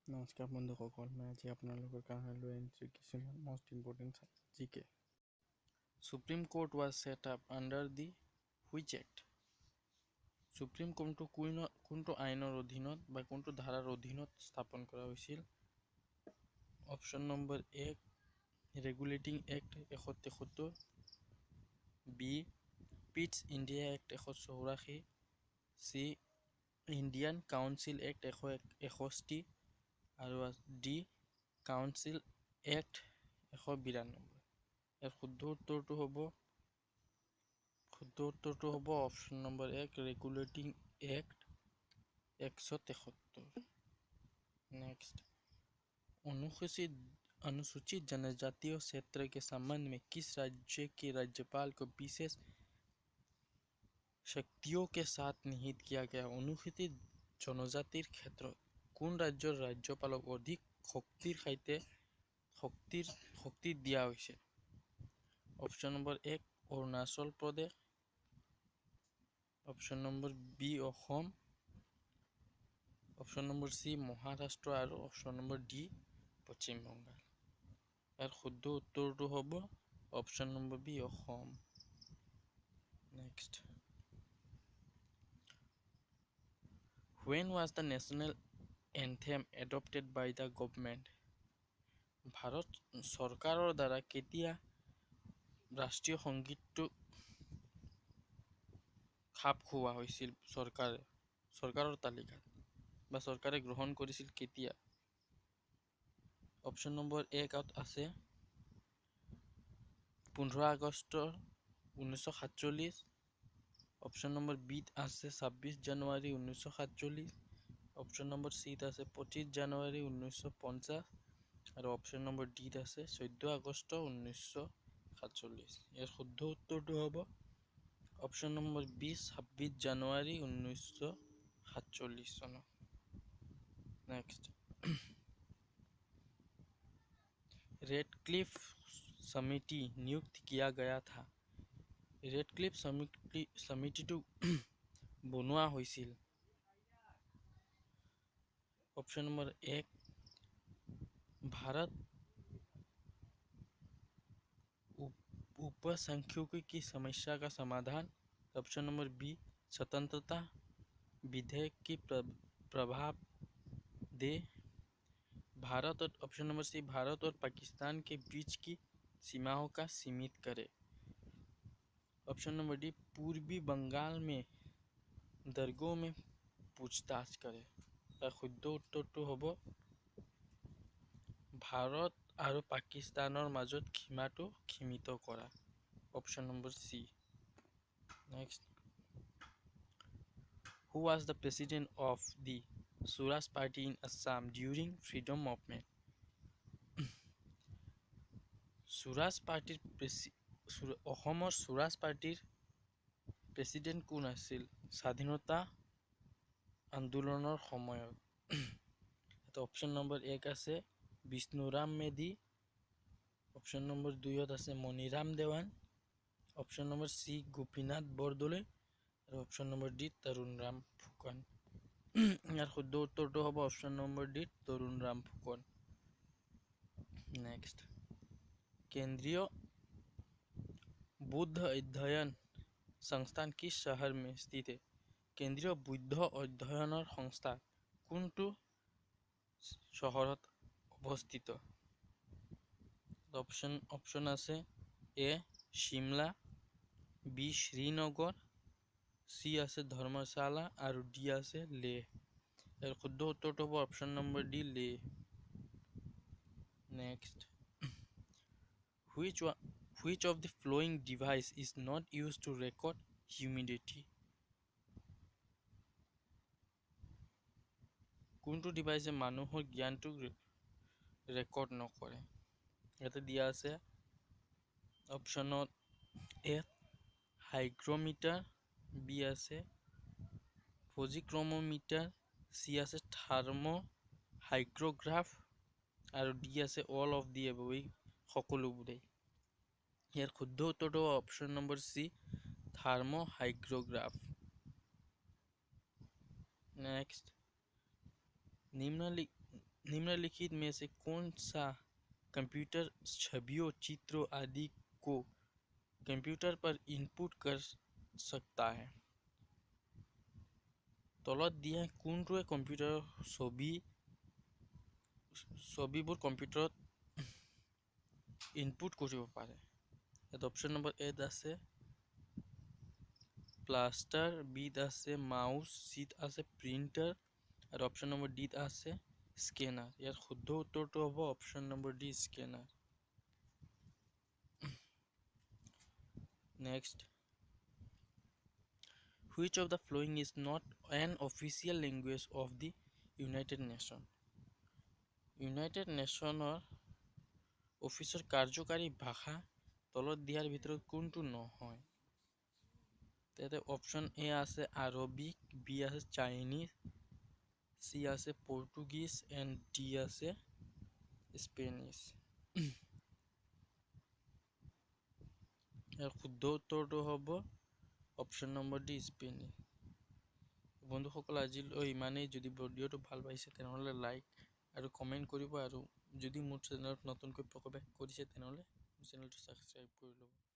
নমস্কাৰ বন্ধুসকল, মই আজি আপোনালোকৰ কাৰণে লৈ আনিছোঁ কিছুমান most important GK. Supreme Court was set up under the which act? Supreme Court কোনটো আইনৰ অধীনত বা কোনটো ধাৰাৰ অধীনত স্থাপন কৰা হৈছিল? Option number 1 regulating act 173, B Pitt's India act 184, C Indian council act 161 আৰু ডি কাউন্সিল এক্ট 192। ইয়াৰ শুদ্ধ উত্তৰটো হ'ব option number 1 regulating act 173। Next अनुसूचित जनजातीय क्षेत्र के संबंध में किस राज्य के राज्यपाल को विशेष शक्तियों के साथ निहित किया गया? अनुसूचित जनजातिर क्षेत्र কোন ৰাজ্যৰ ৰাজ্যপালক অধিক শক্তি দিয়া হৈছে? Option number 1 Arunachal Pradesh, option number B Asom, option number C Maharashtra আৰু অপশ্যন নম্বৰ ডি পশ্চিম বংগাল। ইয়াৰ শুদ্ধ উত্তৰটো হ'ব option number B Assam. Next When was the national anthem adopted by the government? Bharat চৰকাৰৰ দ্বাৰা কেতিয়া ৰাষ্ট্ৰীয় সংগীতটো খাপ খোৱা হৈছিল? চৰকাৰৰ তালিকাত বা চৰকাৰে গ্ৰহণ কৰিছিল কেতিয়া? অপশ্যন নম্বৰ 1 আছে 15 আগষ্ট 1947, অপশ্যন নম্বৰ বি আছে 26 জানুৱাৰী 1947, অপশ্যন নম্বৰ চি আছে 25 জানুৱাৰী 1950 আৰু অপশ্যন নম্বৰ ডি আছে 14 আগষ্ট 1947। ইয়াৰ শুদ্ধ উত্তৰটো হ'ব অপশ্যন নম্বৰ বি 26 জানুৱাৰী 1947 চনত। नेक्स्ट रेडक्लिफ समिति नियुक्त किया गया था। रेडक्लिफ समितिটো বনোৱা হৈছিল। ऑप्शन नंबर 1 भारत उपसंख्यकों की समस्या का समाधान, ऑप्शन नंबर बी स्वतंत्रता विधेयक की प्रभाव दे भारत, और ऑप्शन नंबर सी भारत और पाकिस्तान के बीच की सीमाओं का सीमित करे, ऑप्शन नंबर डी पूर्वी बंगाल में दरगाह में पूछताछ करे। শুদ্ধ উত্তৰটো হ'ব ভাৰত আৰু পাকিস্তানৰ মাজত সীমাটো সীমিত কৰা, option number C. Next Who was the president of the Swaraj Party in Assam during freedom movement? Swaraj Party অসমৰ স্বৰাজ পাৰ্টিৰ প্ৰেছিডেণ্ট কোন আছিল স্বাধীনতা আন্দোলনৰ সময়ত? অপশ্যন নম্বৰ 1 আছে বিষ্ণুৰাম মেধি, অপশ্যন নম্বৰ 2 আছে Maniram Dewan, option number C Gopinath Bordoloi আৰু option number D Tarunram Phukan. ইয়াৰ শুদ্ধ উত্তৰটো হ'ব option number D Tarunram Phukan. Next केंद्रीय बुद्ध अध्ययन संस्थान किस शहर में स्थित है? केंद्रीय बुद्ध अध्ययনৰ সংস্থা কোনটো চহৰত অৱস্থিত? অপশ্যন আছে এ শিমলা, বি শ্ৰীনগৰ, চি আছে ধৰ্মশালা আৰু ডি আছে লেহ। ইয়াৰ শুদ্ধ উত্তৰটো হ'ব option number D Leh. Next Which of the following device is not used to record humidity? কোনটো ডিভাইসে মানুহৰ জ্ঞানটো ৰেকৰ্ড নকৰে? ইয়াতে দিয়া আছে অপশ্যনত এ হাইগ্ৰমিটাৰ, বি আছে ফজিক্ৰমোমিটাৰ, চি আছে থাৰ্মো হাইগ্ৰগ্ৰাফ আৰু ডি আছে অল অফ দি এবভ, সকলোবোৰেই। ইয়াৰ শুদ্ধ উত্তৰটো অপশ্যন নম্বৰ চি থাৰ্মো হাইগ্ৰগ্ৰাফ। নেক্সট निम्नलिखित में से कौन सा कंप्यूटर छवियों चित्रों आदि को कंप्यूटर पर इनपुट कर सकता है? তলত দিয়া কোনটোৱে কম্পিউটাৰৰ ছবিবোৰ কম্পিউটাৰত ইনপুট কৰিব পাৰে? ইয়াত অপশ্যন নম্বৰ এত আছে প্লাষ্টাৰ, বিত আছে মাউচ, চিত আছে প্ৰিণ্টাৰ আৰু অপশ্যন নম্বৰ ডিত আছে স্কেনাৰ। ইয়াৰ শুদ্ধ উত্তৰটো হ'ব option number D scanner. Next, which of the following is not an official language of the United Nations? United নেশ্যনৰ অফিচৰ কাৰ্যকাৰী ভাষা তলত দিয়াৰ ভিতৰত কোনটো নহয়? তাতে অপশ্যন এ আছে আৰবিক, বি আছে চাইনিজ, সি আছে পৰ্তুগীজ এণ্ড ডি আছে স্পেনিছ। ইয়াৰ শুদ্ধ উত্তৰটো হ'ব অপশ্যন নম্বৰ ডি স্পেনিছ। বন্ধুসকল আজিলৈ ইমানেই। যদি ভিডিঅ'টো ভাল পাইছে তেনেহ'লে লাইক আৰু কমেণ্ট কৰিব, আৰু যদি মোৰ চেনেলত নতুনকৈ প্ৰৱেশ কৰিছে তেনেহ'লে চেনেলটো ছাবস্ক্ৰাইব কৰি ল'ব।